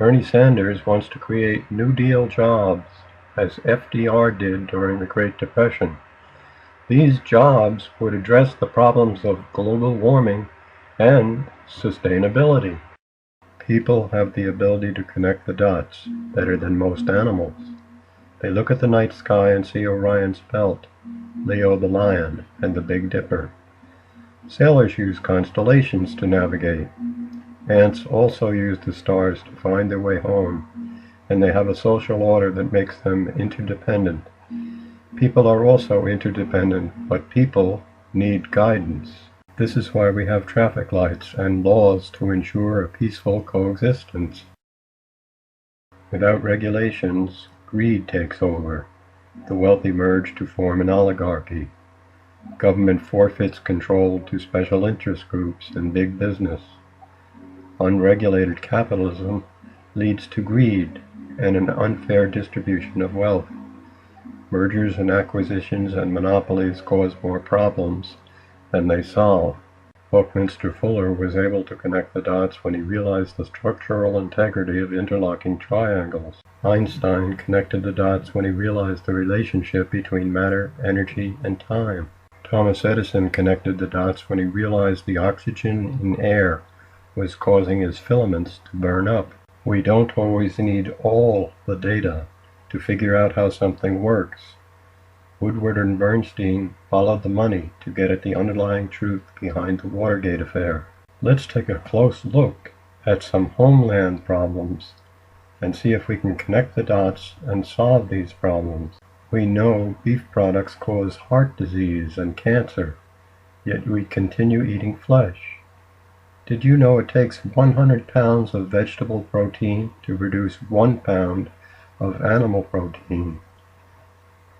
Bernie Sanders wants to create New Deal jobs, as FDR did during the Great Depression. These jobs would address the problems of global warming and sustainability. People have the ability to connect the dots better than most animals. They look at the night sky and see Orion's Belt, Leo the Lion, and the Big Dipper. Sailors use constellations to navigate. Ants also use the stars to find their way home, and they have a social order that makes them interdependent. People are also interdependent, but people need guidance. This is why we have traffic lights and laws to ensure a peaceful coexistence. Without regulations, greed takes over. The wealthy merge to form an oligarchy. Government forfeits control to special interest groups and big business. Unregulated capitalism leads to greed and an unfair distribution of wealth. Mergers and acquisitions and monopolies cause more problems than they solve. Buckminster Fuller was able to connect the dots when he realized the structural integrity of interlocking triangles. Einstein connected the dots when he realized the relationship between matter, energy, and time. Thomas Edison connected the dots when he realized the oxygen in air was causing his filaments to burn up. We don't always need all the data to figure out how something works. Woodward and Bernstein followed the money to get at the underlying truth behind the Watergate affair. Let's take a close look at some homeland problems and see if we can connect the dots and solve these problems. We know beef products cause heart disease and cancer, yet we continue eating flesh. Did you know it takes 100 pounds of vegetable protein to produce 1 pound of animal protein?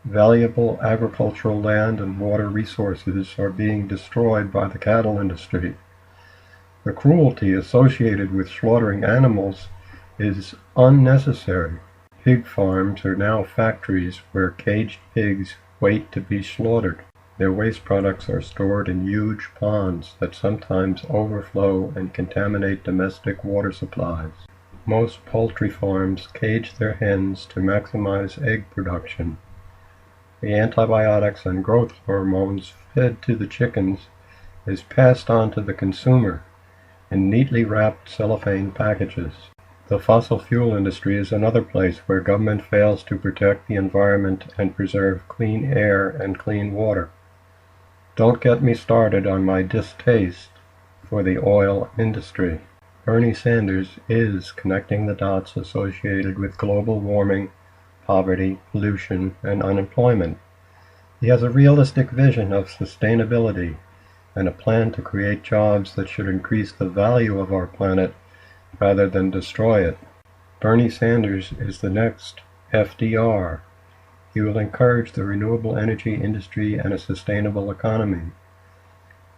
Valuable agricultural land and water resources are being destroyed by the cattle industry. The cruelty associated with slaughtering animals is unnecessary. Pig farms are now factories where caged pigs wait to be slaughtered. Their waste products are stored in huge ponds that sometimes overflow and contaminate domestic water supplies. Most poultry farms cage their hens to maximize egg production. The antibiotics and growth hormones fed to the chickens is passed on to the consumer in neatly wrapped cellophane packages. The fossil fuel industry is another place where government fails to protect the environment and preserve clean air and clean water. Don't get me started on my distaste for the oil industry. Bernie Sanders is connecting the dots associated with global warming, poverty, pollution, and unemployment. He has a realistic vision of sustainability and a plan to create jobs that should increase the value of our planet rather than destroy it. Bernie Sanders is the next FDR. He will encourage the renewable energy industry and a sustainable economy.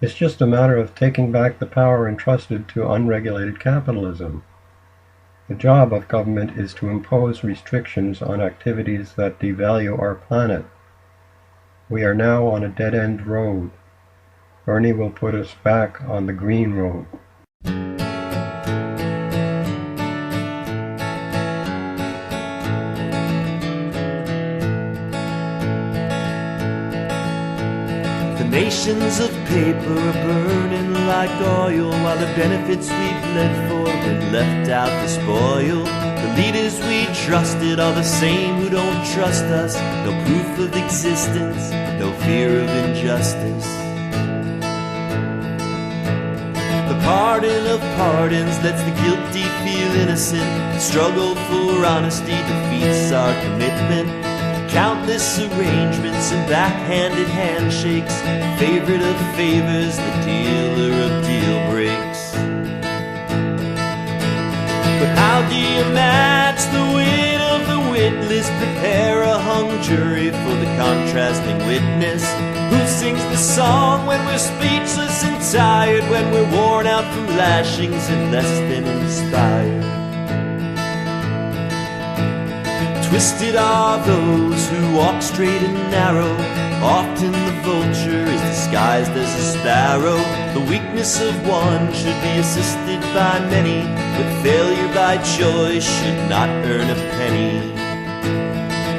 It's just a matter of taking back the power entrusted to unregulated capitalism. The job of government is to impose restrictions on activities that devalue our planet. We are now on a dead-end road. Bernie will put us back on the green road. The nations of paper are burning like oil, while the benefits we've bled for get left out to spoil. The leaders we trusted are the same who don't trust us. No proof of existence, no fear of injustice. The pardon of pardons lets the guilty feel innocent. The struggle for honesty defeats our commitment. Countless arrangements and backhanded handshakes, favorite of favors, the dealer of deal breaks. But how do you match the wit of the witless? Prepare a hung jury for the contrasting witness. Who sings the song when we're speechless and tired, when we're worn out from lashings and less than inspired? Twisted are those who walk straight and narrow. Often the vulture is disguised as a sparrow. The weakness Success of one should be assisted by many, but failure by choice should not earn a penny.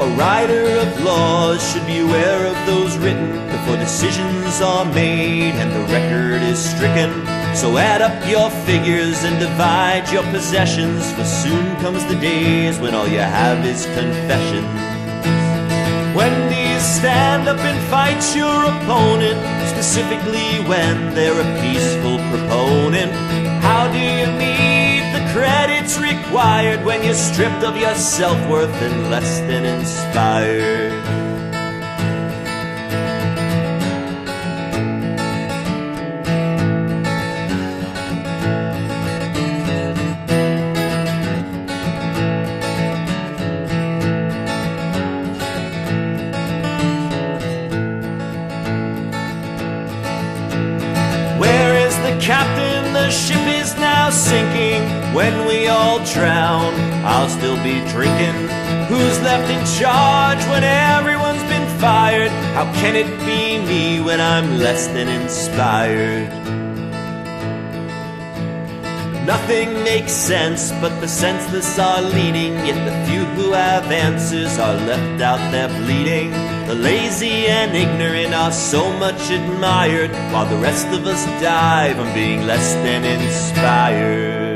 A writer of laws should be aware of those written before decisions are made and the record is stricken. So add up your figures and divide your possessions, for soon comes the days when all you have is confessions. When do you stand up and fight your opponent, specifically when they're a peaceful proponent? How do you meet the credits required when you're stripped of your self-worth and less than inspired? Captain, the ship is now sinking. When we all drown, I'll still be drinking. Who's left in charge when everyone's been fired? How can it be me when I'm less than inspired? Nothing makes sense, but the senseless are leading, yet the few who have answers are left out there bleeding. The lazy and ignorant are so much admired, while the rest of us die from being less than inspired.